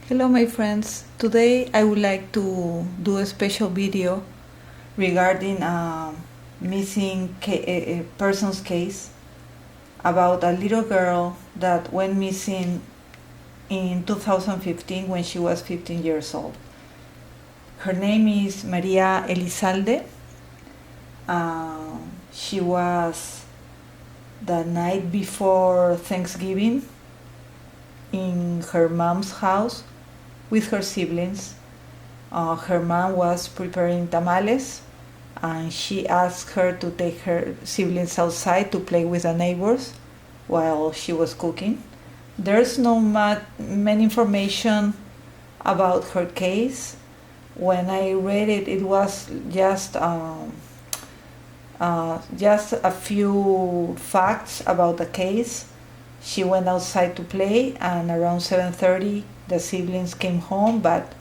Hello my friends, today I would like to do a special video regarding a missing a person's case about a little girl that went missing in 2015 when she was 15 years old. Her name is Maria Elizalde. She was the night before Thanksgiving in her mom's house with her siblings. Her mom was preparing tamales and she asked her to take her siblings outside to play with the neighbors while she was cooking. There's no many information about her case. When I read it, it was just a few facts about the case. She went outside to play, and around 7:30, the siblings came home, but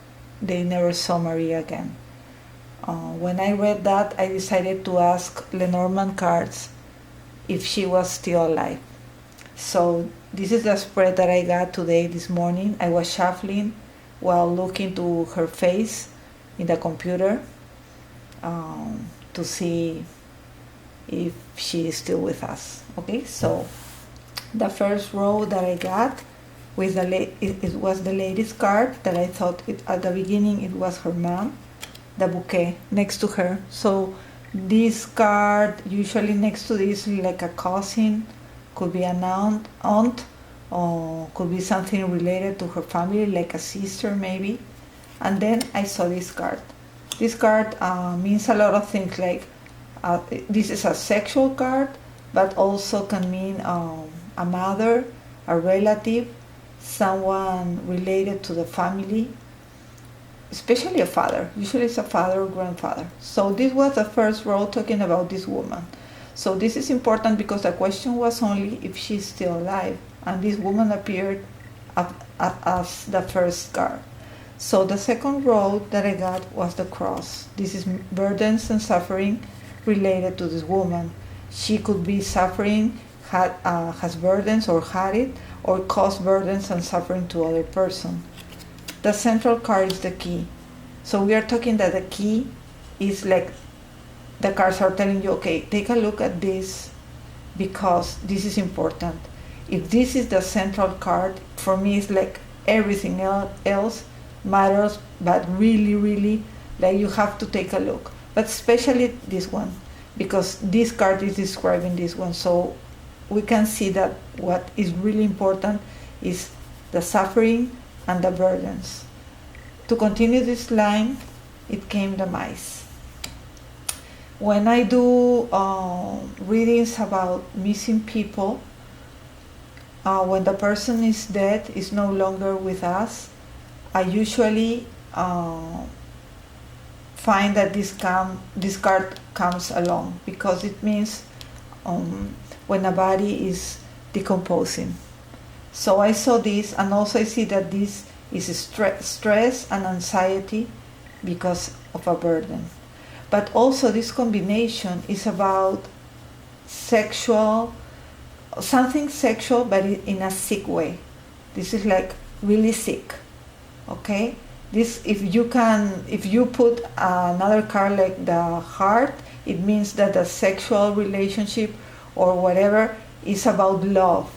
they never saw Maria again. When I read that, I decided to ask Lenormand cards if she was still alive. So this is the spread that I got today, this morning. I was shuffling while looking to her face in the computer to see if she is still with us. Okay, so the first row that I got with it was the lady's card that I thought at the beginning it was her mom, the bouquet next to her. So this card, usually next to this, like a cousin, could be an aunt, or could be something related to her family, like a sister maybe. And then I saw this card. This card means a lot of things, like this is a sexual card, but also can mean a mother, a relative, someone related to the family, especially a father. Usually it's a father or grandfather. So this was the first row talking about this woman. So this is important because the question was only if she's still alive, and this woman appeared as the first card. So the second row that I got was the cross. This is burdens and suffering related to this woman. She could be suffering, has burdens or had it, or caused burdens and suffering to other person. The central card is the key. So we are talking that the key is like the cards are telling you, okay, take a look at this because this is important. If this is the central card, for me it's like everything else matters, but really, like you have to take a look. But especially this one, because this card is describing this one. So we can see that what is really important is the suffering and the burdens. To continue this line, it came the mice. When I do readings about missing people, when the person is dead, is no longer with us, I usually find that this card comes along because it means when a body is decomposing. So I saw this, and also I see that this is stress and anxiety because of a burden. But also this combination is about something sexual, but in a sick way. This is like really sick, okay? This, if you put another card like the heart, it means that the sexual relationship or whatever is about love.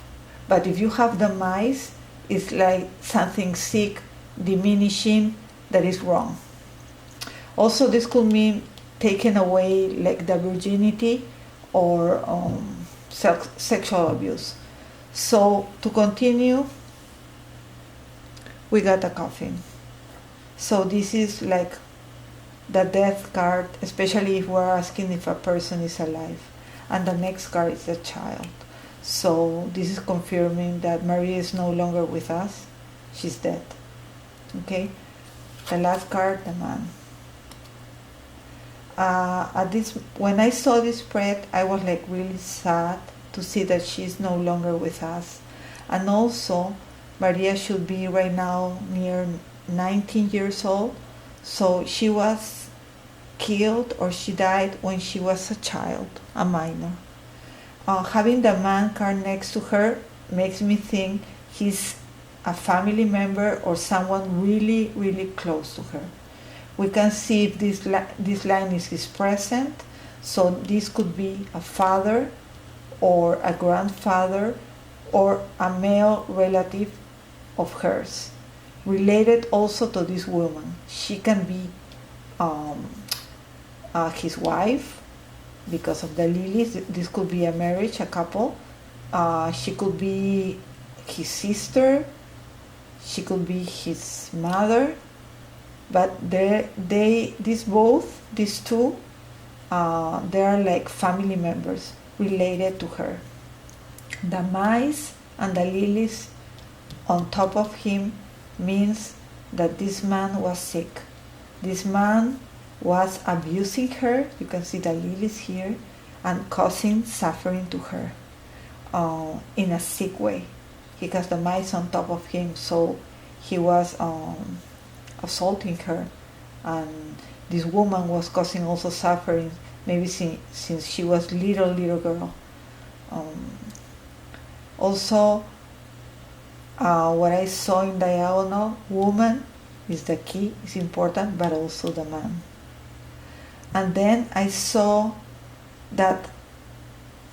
But if you have the mice, it's like something sick, diminishing, that is wrong. Also, this could mean taken away, like the virginity or sexual abuse. So to continue, we got a coffin. So this is like the death card, especially if we're asking if a person is alive. And the next card is the child. So this is confirming that Maria is no longer with us. She's dead. Okay? The last card, the man. When I saw this spread, I was like really sad to see that she's no longer with us. And also, Maria should be right now near 19 years old. So she was killed or she died when she was a child, a minor. Having the man card next to her makes me think he's a family member or someone really, really close to her. We can see if this line is present. So this could be a father or a grandfather or a male relative of hers, related also to this woman. She can be his wife because of the lilies. This could be a marriage, a couple. She could be his sister. She could be his mother. But these two, they are like family members related to her. The mice and the lilies on top of him means that this man was sick. This man was abusing her. You can see the lilies here, and causing suffering to her in a sick way. He has the mice on top of him, so he was assaulting her, and this woman was causing also suffering, maybe since she was little girl. Also, what I saw in diagonal, woman is the key, is important, but also the man. And then I saw that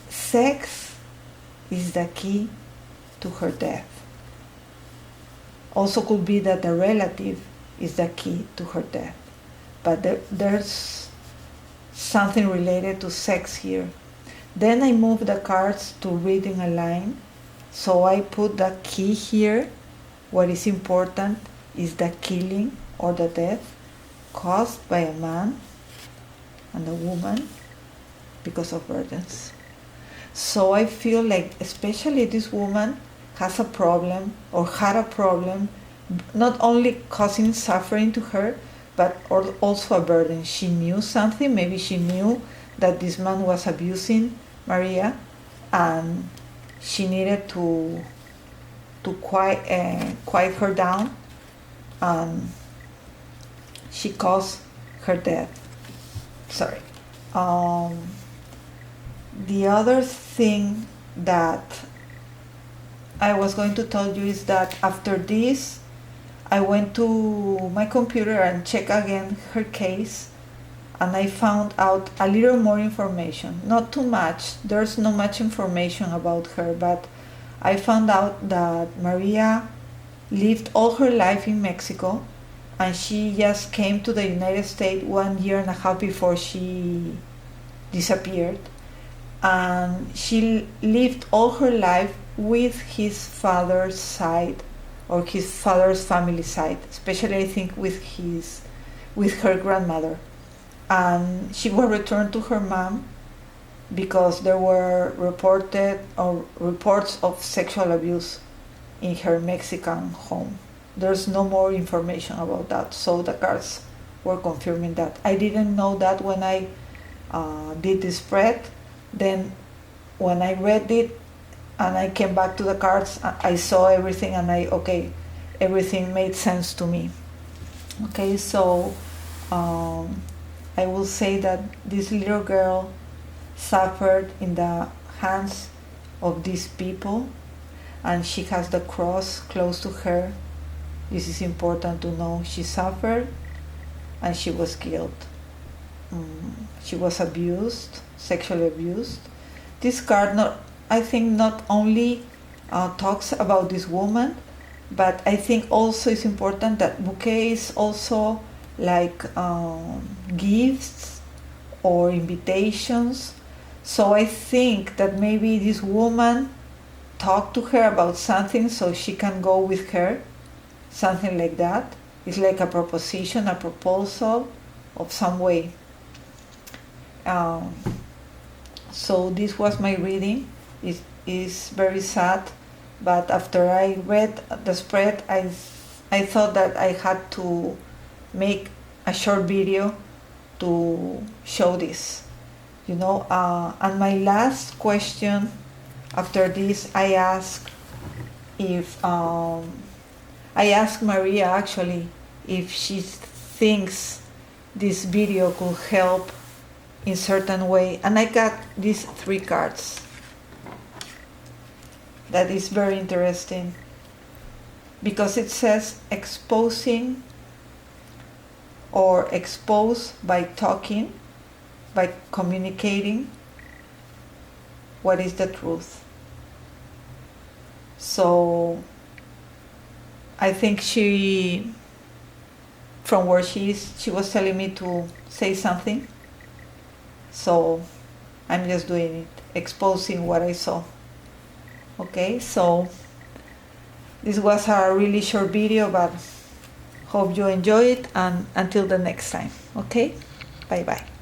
sex is the key to her death. Also could be that the relative is the key to her death. But there's something related to sex here. Then I moved the cards to reading a line. So I put the key here. What is important is the killing or the death caused by a man and a woman because of burdens. So I feel like especially this woman has a problem or had a problem, not only causing suffering to her, but also a burden. She knew something. Maybe she knew that this man was abusing Maria, and she needed to quiet her down, and she caused her death. Sorry. The other thing that I was going to tell you is that after this, I went to my computer and checked again her case, and I found out a little more information. Not too much. There's not much information about her, but I found out that Maria lived all her life in Mexico, and she just came to the United States 1.5 years before she disappeared. And she lived all her life with his father's side, or his father's family side, especially I think with her grandmother. And she was returned to her mom because there were reports of sexual abuse in her Mexican home. There's no more information about that, so the cards were confirming that. I didn't know that when I did the spread. Then when I read it and I came back to the cards, I saw everything, and everything made sense to me. Okay, so I will say that this little girl suffered in the hands of these people, and she has the cross close to her. This is important to know. She suffered and she was killed. She was abused, sexually abused. This card, I think, not only talks about this woman, but I think also it's important that bouquet is also like gifts or invitations. So I think that maybe this woman talked to her about something so she can go with her, something like that. It's like a proposition, a proposal of some way. So this was my reading. It is very sad, but after I read the spread, I thought that I had to make a short video to show this, And my last question after this, I asked Maria actually if she thinks this video could help in certain way, and I got these 3 cards. That is very interesting. because it says exposing or expose by talking, by communicating what is the truth. So I think from where she is, she was telling me to say something. So I'm just doing it, exposing what I saw. Okay, so this was a really short video, but hope you enjoy it, and until the next time. Okay, bye bye.